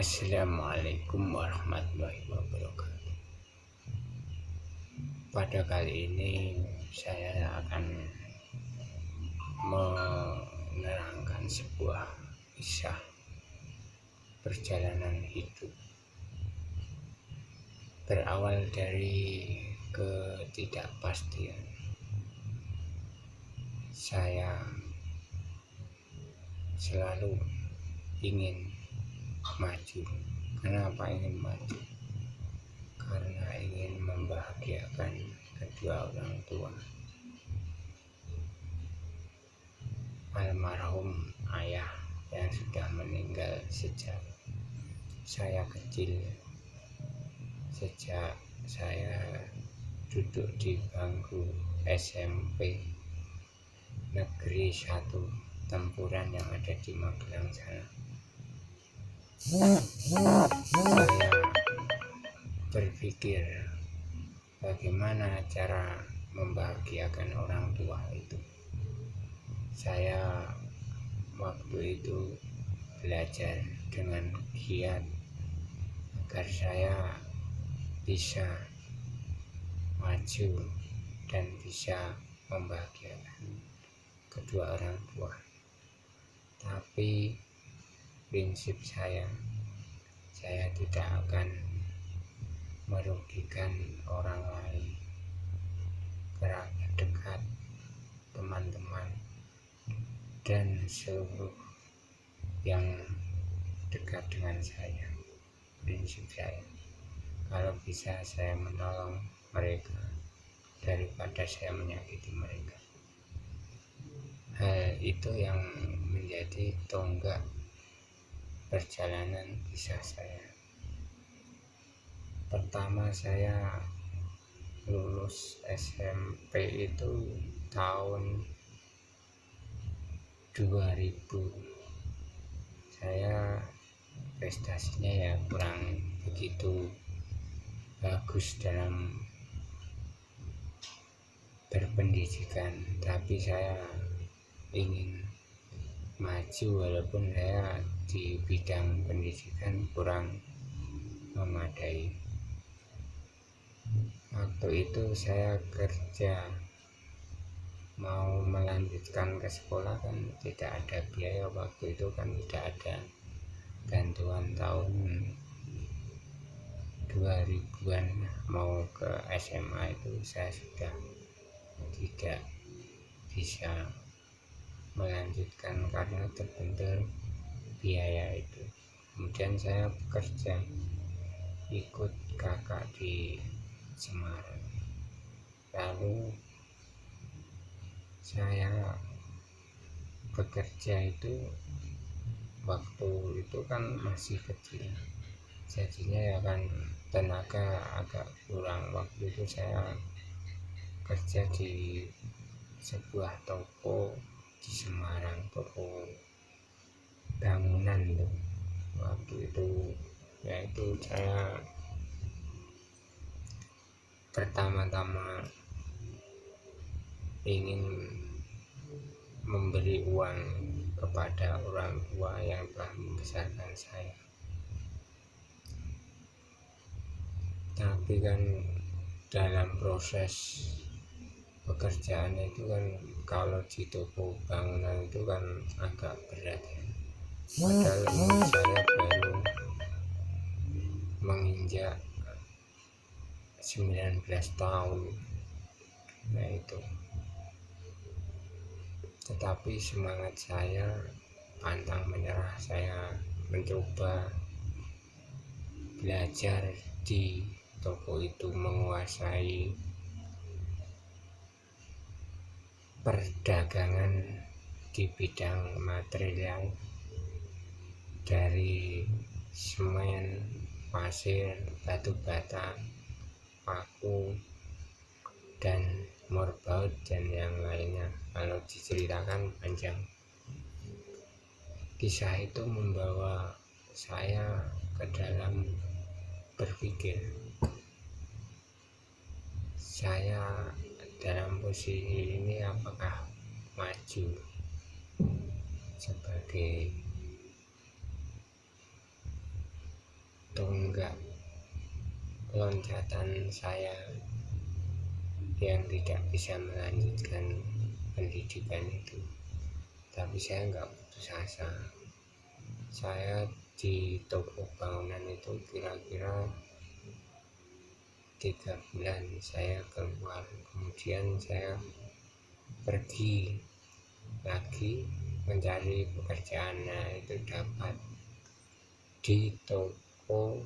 Assalamualaikum warahmatullahi wabarakatuh. Pada kali ini saya akan menerangkan sebuah kisah perjalanan hidup. Berawal dari ketidakpastian, saya selalu ingin maju. Kenapa ingin maju? Karena ingin membahagiakan kedua orang tua. Almarhum ayah yang sudah meninggal sejak saya kecil, sejak saya duduk di bangku SMP Negeri 1 Tempuran yang ada di Magelang sana. Saya berpikir bagaimana cara membahagiakan orang tua itu. Saya waktu itu belajar dengan giat agar saya bisa maju dan bisa membahagiakan kedua orang tua. Tapi prinsip saya tidak akan merugikan orang lain, kerabat dekat, teman-teman, dan seluruh yang dekat dengan saya. Prinsip saya, kalau bisa saya menolong mereka daripada saya menyakiti mereka. Hal itu yang menjadi tonggak perjalanan kisah saya. Pertama saya lulus SMP itu tahun 2000. Saya prestasinya ya kurang begitu bagus dalam berpendidikan, tapi saya ingin maju walaupun saya di bidang pendidikan kurang memadai. Waktu itu saya kerja, mau melanjutkan ke sekolah kan tidak ada biaya, waktu itu kan tidak ada bantuan tahun 2000-an. Mau ke SMA itu saya sudah tidak bisa melanjutkan karena terbentur biaya itu. Kemudian saya bekerja, ikut kakak di Semarang. Lalu saya bekerja itu waktu itu kan masih kecil, jadinya ya kan tenaga agak kurang. Waktu itu saya kerja di sebuah toko di Semarang, toko bangunan itu. Waktu itu yaitu saya pertama-tama ingin memberi uang kepada orang tua yang telah membesarkan saya. Tapi kan dalam proses pekerjaan itu kan kalau di toko bangunan itu kan agak berat ya. Padahal saya baru menginjak 19 tahun. Nah itu, tetapi semangat saya pantang menyerah. Saya mencoba belajar di toko itu, menguasai perdagangan di bidang material dari semen, pasir, batu bata, paku, dan morbaut dan yang lainnya. Kalau diceritakan panjang. Kisah itu membawa saya ke dalam berpikir, saya dalam posisi ini apakah maju sebagai tonggak loncatan saya yang tidak bisa melanjutkan pendidikan itu. Tapi saya nggak putus asa. Saya di toko bangunan itu kira-kira 3 bulan saya keluar, kemudian saya pergi lagi mencari pekerjaan. Nah, itu dapat di toko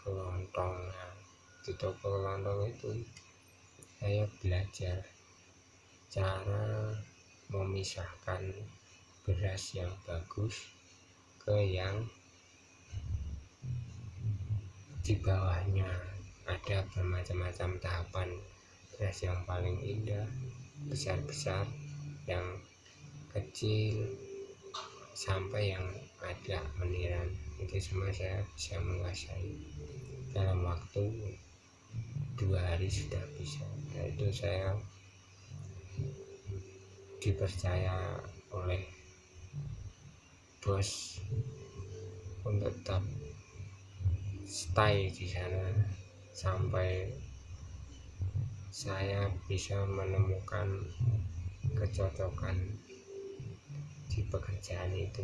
kelontong. Nah, di toko kelontong itu saya belajar cara memisahkan beras yang bagus ke yang di bawahnya. Ada bermacam-macam tahapan, beras yang paling indah, besar-besar, yang kecil, sampai yang agak meniran. Itu semua saya bisa menguasai dalam waktu 2 hari sudah bisa. Nah, itu saya dipercaya oleh bos untuk tetap stay di sana sampai saya bisa menemukan kecocokan di pekerjaan itu.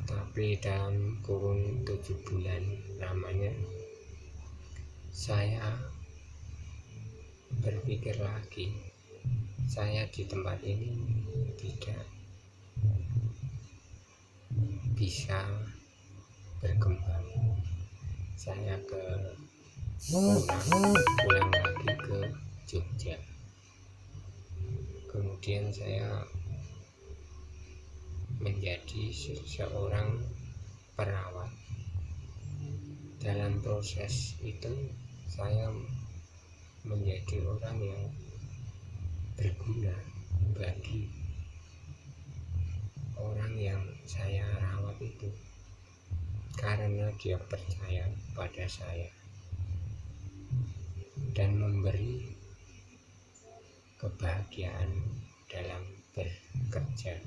Tapi dalam kurun 7 bulan lamanya saya berpikir lagi, saya di tempat ini tidak bisa berkembang. Saya pulang lagi ke Jogja. Kemudian saya menjadi seorang perawat. Dalam proses itu saya menjadi orang yang berguna bagi orang yang saya rawat itu, karena dia percaya pada saya dan memberi kebahagiaan dalam bekerja.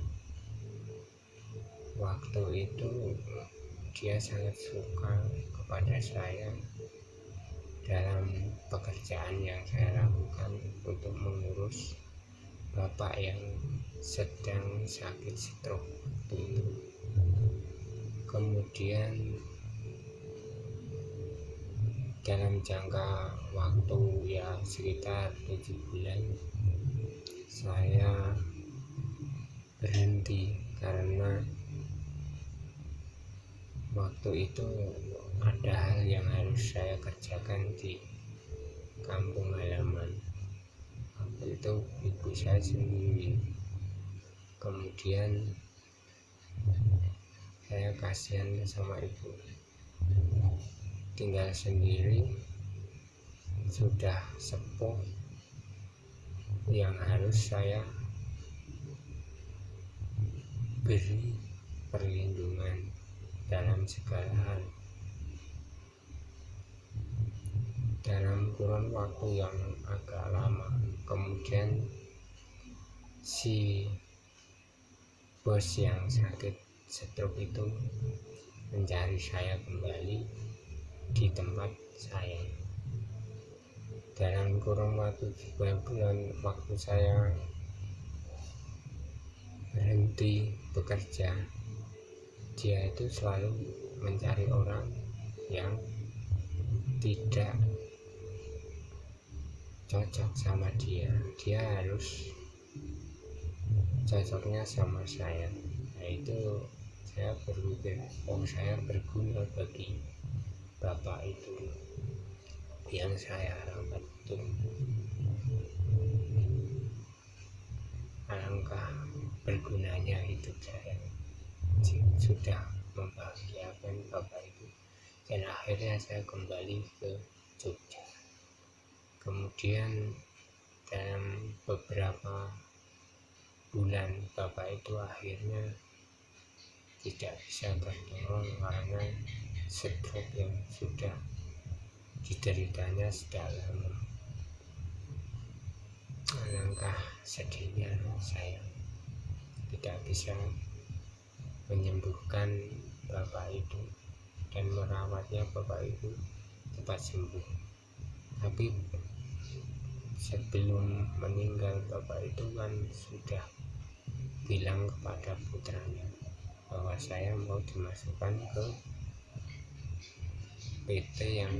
Waktu itu dia sangat suka kepada saya dalam pekerjaan yang saya lakukan untuk mengurus bapak yang sedang sakit stroke itu. Kemudian dalam jangka waktu ya sekitar 7 bulan saya berhenti karena waktu itu ada hal yang harus saya kerjakan di kampung halaman. Waktu itu ibu saya sendiri, kemudian saya kasihan sama ibu, tinggal sendiri, sudah sepuh, yang harus saya beri perlindungan dalam segala hal. Dalam kurun waktu yang agak lama, kemudian si bos yang sakit stroke itu mencari saya kembali di tempat saya. Dalam kurun waktu 3 bulan waktu saya berhenti bekerja, dia itu selalu mencari orang yang tidak cocok sama dia. Dia harus cocoknya sama saya. Nah, itu saya berpikir, oh saya berguna bagi bapak itu yang saya rawat itu. Alangkah bergunanya hidup saya, sudah membahagiakan bapak itu. Dan akhirnya saya kembali ke Jogja. Kemudian dalam beberapa bulan bapak itu akhirnya tidak bisa tertolong karena stroke yang sudah dideritanya sudah lama. Alangkah sedihnya saya tidak bisa menyembuhkan bapak itu dan merawatnya bapak itu cepat sembuh. Tapi sebelum meninggal bapak itu kan sudah bilang kepada putranya bahwa saya mau dimasukkan ke PT yang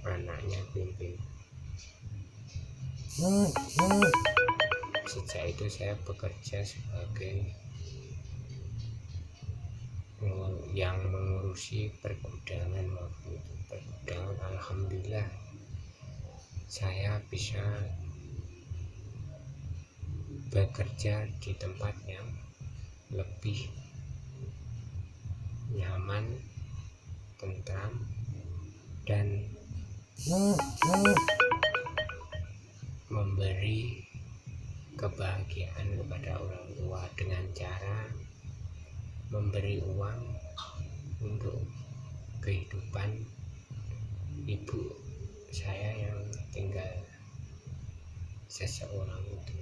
anaknya pimpin. Sejak itu saya bekerja sebagai yang mengurusi pergudangan waktu itu. Pergudangan, alhamdulillah saya bisa bekerja di tempat yang lebih nyaman, tentram, dan memberi kebahagiaan kepada orang tua dengan cara memberi uang untuk kehidupan ibu saya yang tinggal seseorang itu.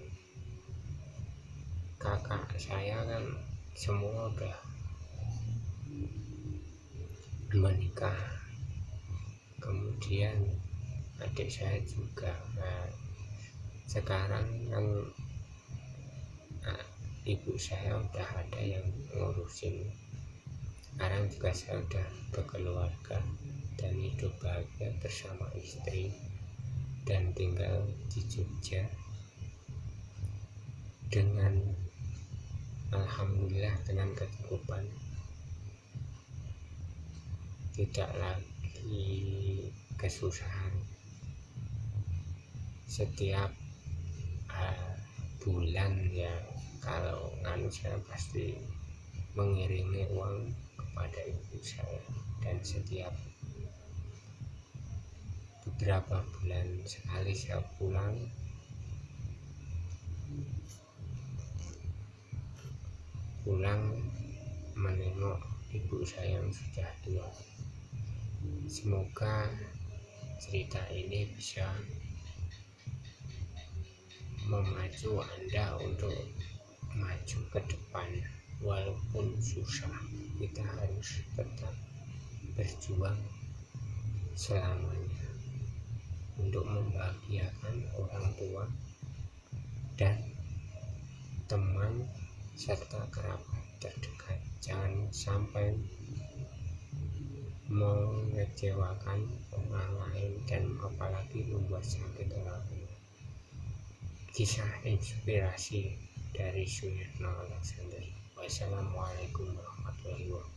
Kakak saya kan semua udah menikah, kemudian adik saya juga. Nah, sekarang kan ibu saya udah ada yang ngurusin. Sekarang juga saya udah berkeluarga dan hidup bahagia bersama istri dan tinggal di Jogja dengan alhamdulillah dengan kecukupan, tidak lagi kesusahan. Setiap bulan ya kalau nganu saya pasti mengirimi uang kepada ibu saya, dan setiap beberapa bulan sekali saya pulang menengok ibu saya yang sudah tua. Semoga cerita ini bisa memacu Anda untuk maju ke depan. Walaupun susah, kita harus tetap berjuang selamanya untuk membahagiakan orang tua dan teman serta kerabat terdekat. Jangan sampai mengecewakan orang lain dan apalagi membuat sakit orang lain. Kisah inspirasi dari Suyitno Alexander. Wassalamualaikum warahmatullahi wabarakatuh.